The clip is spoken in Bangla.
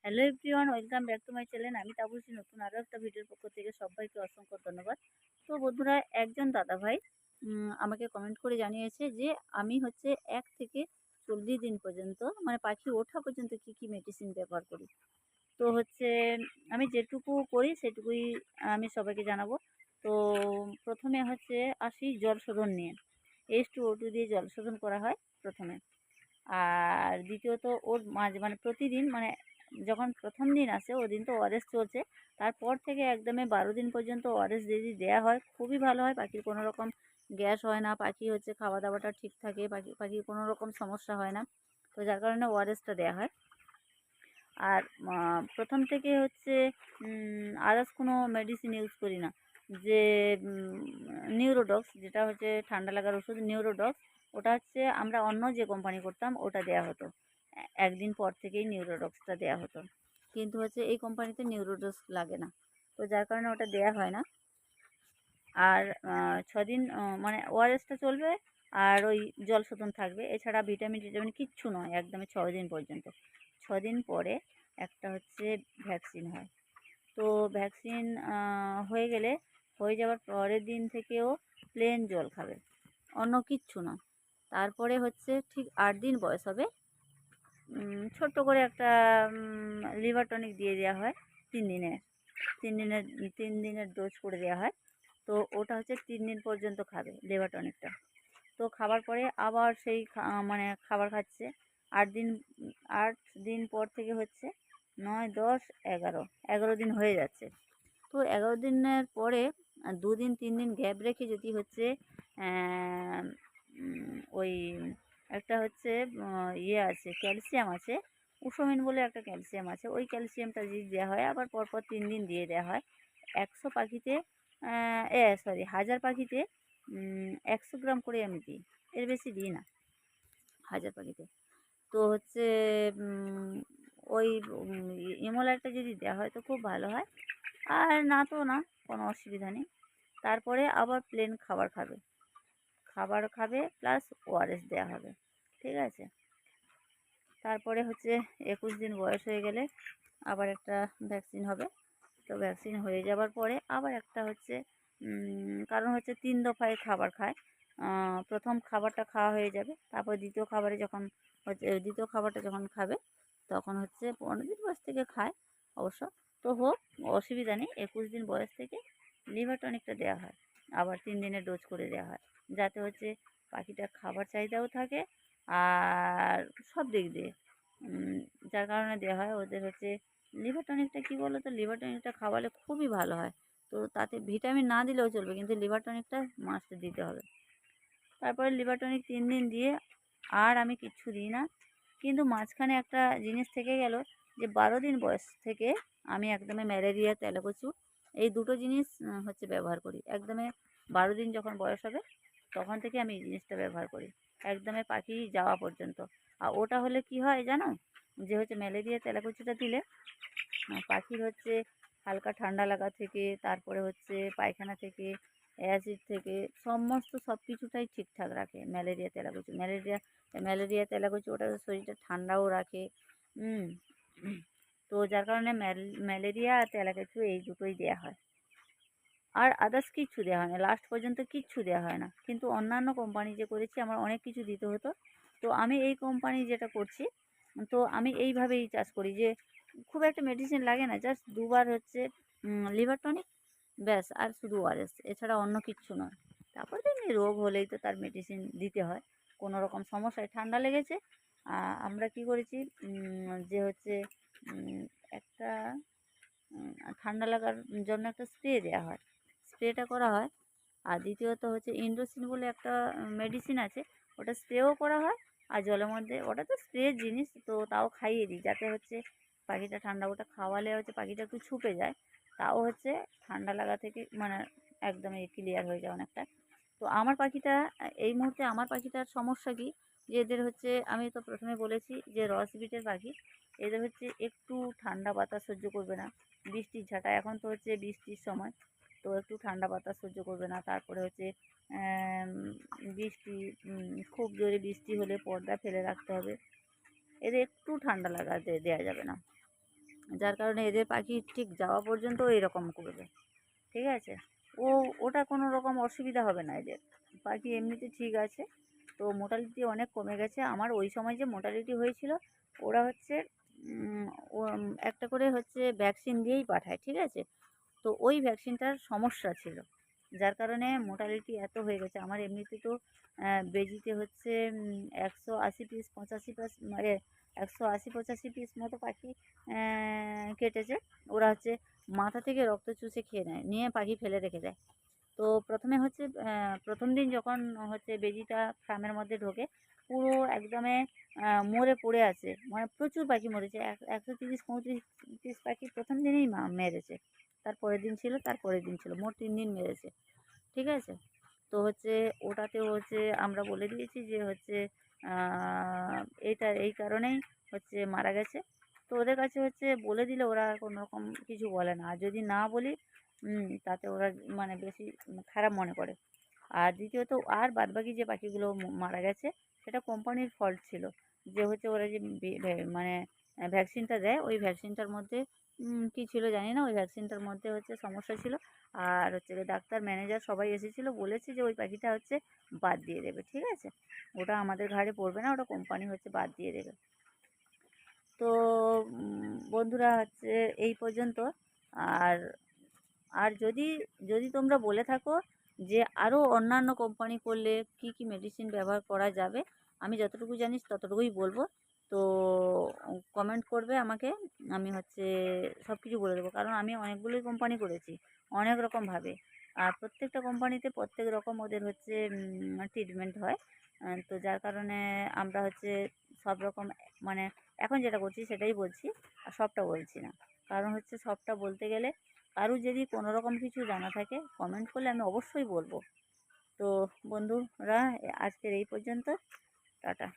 Hello everyone, welcome back to my channel. আমি তাপসী, নতুন আরও একটা ভিডিওর পক্ষ থেকে সবাইকে অসংখ্য ধন্যবাদ। তো বন্ধুরা, একজন দাদাভাই আমাকে কমেন্ট করে জানিয়েছে যে আমি হচ্ছে 1 থেকে 40 দিন পর্যন্ত মানে পাখি ওঠা পর্যন্ত কী কী মেডিসিন ব্যবহার করি। তো হচ্ছে আমি যেটুকু করি সেটুকুই আমি সবাইকে জানাবো। তো প্রথমে হচ্ছে আসি জল শোধন নিয়ে। H2O2 দিয়ে জল শোধন করা হয় প্রথমে। আর দ্বিতীয়ত ওর মানে প্রতিদিন মানে যখন প্রথম দিন আসে ওদিন তো ওআরএস চলছে। তারপর থেকে একদমই 12 দিন পর্যন্ত ওআরএস যদি দেয়া হয় খুবই ভালো হয়। পাখির কোনো রকম গ্যাস হয় না, পাখি হচ্ছে খাওয়া দাওয়াটা ঠিক থাকে, পাখির কোনো রকম সমস্যা হয় না। তো যার কারণে ওআরএসটা দেয়া হয়। আর প্রথম থেকে হচ্ছে আদার্স কোনো মেডিসিন ইউজ করি না। যে নিউরোডক্স, যেটা হচ্ছে ঠান্ডা লাগার ওষুধ নিউরোডক্স, ওটা হচ্ছে আমরা অন্য যে কোম্পানি করতাম ওটা দেয়া হতো। একদিন পর থেকেই নিউরোডক্সটা দেয়া হতো, কিন্তু হচ্ছে এই কোম্পানিতে নিউরোডক্স লাগে না, তো যার কারণে ওটা দেয়া হয় না। আর 6 দিন মানে ওআরএসটা চলবে, আর ওই জল শোধন থাকবে। এছাড়া ভিটামিন টিটামিন কিচ্ছু নয়, একদমই 6 দিন পর্যন্ত। 6 দিন পরে একটা হচ্ছে ভ্যাকসিন হয়। তো ভ্যাকসিন হয়ে গেলে, হয়ে যাওয়ার পরের দিন থেকেও প্লেন জল খাবে, অন্য কিচ্ছু না। তারপরে হচ্ছে ঠিক 8 দিন বয়স হবে, ছোট্ট করে একটা লিভার টনিক দিয়ে দেওয়া হয় 3 দিনের। 3 দিনের ডোজ করে দেওয়া হয়। তো ওটা হচ্ছে 3 দিন পর্যন্ত খাবে লিভার টনিকটা। তো খাবার পরে আবার সেই মানে খাবার খাচ্ছে 8 দিন। 8 দিন পর থেকে হচ্ছে 9, 10, 11 দিন হয়ে যাচ্ছে। তো 11 দিনের পরে 2 দিন 3 দিন গ্যাপ রেখে যদি হচ্ছে ওই একটা হচ্ছে ইয়ে আছে, ক্যালসিয়াম আছে, উসোমিন বলে একটা ক্যালসিয়াম আছে, ওই ক্যালসিয়ামটা যদি দেওয়া হয় আবার পরপর 3 দিন দিয়ে দেওয়া হয়। 100 পাখিতে সরি 1000 পাখিতে 100 গ্রাম করে আমি দিই, এর বেশি দিই না 1000 পাখিতে। তো হচ্ছে ওই ইমোলারটা যদি দেওয়া হয় তো খুব ভালো হয়, আর না তো না, কোনো অসুবিধা নেই। তারপরে আবার প্লেন খাবার খাবে, প্লাস ওআরএস দেওয়া হবে, ঠিক আছে। তারপরে হচ্ছে 21 দিন বয়স হয়ে গেলে আবার একটা ভ্যাকসিন হবে। তো ভ্যাকসিন হয়ে যাবার পরে আবার একটা হচ্ছে কারণ হচ্ছে 3 দফায় খাবার খায়। প্রথম খাবারটা খাওয়া হয়ে যাবে, তারপর দ্বিতীয় খাবারে যখন হচ্ছে দ্বিতীয় খাবারটা যখন খাবে তখন হচ্ছে 15 দিন বয়স থেকে খায় অবশ্য। তো হোক, অসুবিধা নেই। 21 দিন বয়স থেকে লিভার টনিকটা দেওয়া হয়, আবার 3 দিনের ডোজ করে দেওয়া হয়, যাতে হচ্ছে পাখিটার খাবার চাহিদাও থাকে আর সব দিক দিয়ে যার কারণে দেওয়া হয়। ওদের হচ্ছে লিভার টনিকটা কী বলো তো, লিভার টনিকটা খাওয়ালে খুবই ভালো হয়। তো তাতে ভিটামিন না দিলেও চলবে, কিন্তু লিভার টনিকটা মাস্ট দিতে হবে। তারপরে লিভার টনিক 3 দিন দিয়ে আর আমি কিচ্ছু দিই না। কিন্তু মাঝখানে একটা জিনিস থেকে গেল, যে 12 দিন বয়স থেকে আমি একদমই ম্যালেরিয়া, তেলাকুচু এই দুটো জিনিস হচ্ছে ব্যবহার করি। একদমই 12 দিন যখন বয়স হবে তখন থেকে আমি এই জিনিসটা ব্যবহার করি, একদমই পাখি যাওয়া পর্যন্ত। আর ওটা হলে কি হয় জানো, যে হচ্ছে ম্যালেরিয়া তেলাকুচুটা দিলে পাখির হচ্ছে হালকা ঠান্ডা লাগা থেকে, তারপরে হচ্ছে পায়খানা থেকে, অ্যাসিড থেকে, সমস্ত সব কিছুটাই ঠিকঠাক রাখে ম্যালেরিয়া তেলাকুচু। ম্যালেরিয়া তেলাকুচু ওটা শরীরটা ঠান্ডাও রাখে। হুম তো যার কারণে ম্যালেরিয়া আর তেলাকুচু এই দুটোই দেওয়া হয়, আর আদার্স কিচ্ছু দেওয়া হয় না, লাস্ট পর্যন্ত কিচ্ছু দেওয়া হয় না। কিন্তু অন্যান্য কোম্পানি যে করেছি আমার অনেক কিছু দিতে হতো। তো আমি এই কোম্পানি যেটা করছি, তো আমি এইভাবেই চাষ করি যে খুব একটা মেডিসিন লাগে না, জাস্ট 2 বার হচ্ছে লিভার টনিক, ব্যাস, আর শুধু ওআরএস, এছাড়া অন্য কিচ্ছু নয়। তারপর তেমনি রোগ হলেই তো তার মেডিসিন দিতে হয়। কোনো রকম সমস্যায় ঠান্ডা লেগেছে, আমরা কি করেছি, যে হচ্ছে একটা ঠান্ডা লাগার জন্য একটা স্প্রে দেওয়া হয়, স্প্রেটা করা হয়। আর দ্বিতীয়ত হচ্ছে ইন্ডোসিন বলে একটা মেডিসিন আছে, ওটা স্প্রেও করা হয়। আর জলের মধ্যে, ওটা তো স্প্রের জিনিস, তো তাও খাইয়ে দিই যাতে হচ্ছে পাখিটা ঠান্ডা, ওটা খাওয়ালে হচ্ছে পাখিটা একটু ছুপে যায়, তাও হচ্ছে ঠান্ডা লাগা থেকে মানে একদমই ক্লিয়ার হয়ে যায় অনেকটা। তো আমার পাখিটা এই মুহূর্তে আমার পাখিটার সমস্যা কী, যে এদের হচ্ছে আমি তো প্রথমে বলেছি যে রস বিটের পাখি, এদের হচ্ছে একটু ঠান্ডা বাতাস সহ্য করবে না, বৃষ্টির ঝাঁটা, এখন তো হচ্ছে বৃষ্টির সময়, তো একটু ঠান্ডা বাতাস সহ্য করবে না। তারপরে হচ্ছে বৃষ্টি, খুব জোরে বৃষ্টি হলে পর্দা ফেলে রাখতে হবে, এদের একটু ঠান্ডা লাগাতে দেওয়া যাবে না। যার কারণে এদের পাখি ঠিক যাওয়া পর্যন্ত এরকম করবে, ঠিক আছে? ওটা কোনো রকম অসুবিধা হবে না এদের, পাখি এমনিতে ঠিক আছে। তো মোর্টালিটি অনেক কমে গেছে আমার। ওই সময় যে মোর্টালিটি হয়েছিল, ওরা হচ্ছে একটা করে হচ্ছে ভ্যাকসিন দিয়েই পাঠায়, ঠিক আছে? তো ওই ভ্যাকসিনটার সমস্যা ছিল, যার কারণে মোর্টালিটি এত হয়ে গেছে। আমার এমনিতে তো বেজিতে হচ্ছে 180 পিস 85 পিস, মানে 180-85 পিস মতো পাখি কেটেছে। ওরা হচ্ছে মাথা থেকে রক্ত চুষে খেয়ে নেয়, নিয়ে পাখি ফেলে রেখে দেয়। তো প্রথমে হচ্ছে প্রথম দিন যখন হচ্ছে বেজিটা ফার্মের মধ্যে ঢোকে, পুরো একদমে মরে পড়ে আছে, মানে প্রচুর পাখি মরেছে। 130-35 পিস পাখি প্রথম দিনেই মেরেছে। তার পরের দিন ছিল, তার পরের দিন ছিল, মোট 3 দিন মেরেছে, ঠিক আছে? তো হচ্ছে ওটাতেও হচ্ছে আমরা বলে দিয়েছি যে হচ্ছে এই কারণেই হচ্ছে মারা গেছে। তো ওদের কাছে হচ্ছে বলে দিলে ওরা কোনো রকম কিছু বলে না, আর যদি না বলি তাতে ওরা মানে বেশি খারাপ মনে করে। আর দ্বিতীয়ত আর বাদবাকি যে পাখিগুলো মারা গেছে, সেটা কোম্পানির ফল্ট ছিল। যে হচ্ছে ওরা যে মানে ভ্যাকসিনটা দেয়, ওই ভ্যাকসিনটার মধ্যে কী ছিল জানি না, ওই ভ্যাকসিনটার মধ্যে হচ্ছে সমস্যা ছিল। আর হচ্ছে ডাক্তার, ম্যানেজার সবাই এসেছিলো, বলেছে যে ওই পাখিটা হচ্ছে বাদ দিয়ে দেবে, ঠিক আছে? ওটা আমাদের ঘাড়ে পড়বে না, ওটা কোম্পানি হচ্ছে বাদ দিয়ে দেবে। তো বন্ধুরা হচ্ছে এই পর্যন্ত। আর আর যদি যদি তোমরা বলে থাকো যে আরও অন্যান্য কোম্পানি করলে কি কি মেডিসিন ব্যবহার করা যাবে, আমি যতটুকু জানি ততটুকুই বলবো। তো কমেন্ট করবে আমাকে, আমি হচ্ছে সব কিছু বলে দেবো। কারণ আমি অনেকগুলোই কোম্পানি করেছি, অনেক রকমভাবে। আর প্রত্যেকটা কোম্পানিতে প্রত্যেক রকম ওদের হচ্ছে ট্রিটমেন্ট হয়। তো যার কারণে আমরা হচ্ছে সব রকম, মানে এখন যেটা করছি সেটাই বলছি, আর সবটা বলছি না। কারণ হচ্ছে সবটা বলতে গেলে কারুর যদি কোনো রকম কিছু জানা থাকে, কমেন্ট করলে আমি অবশ্যই বলবো। তো বন্ধুরা, আজকের এই পর্যন্ত। টাটা।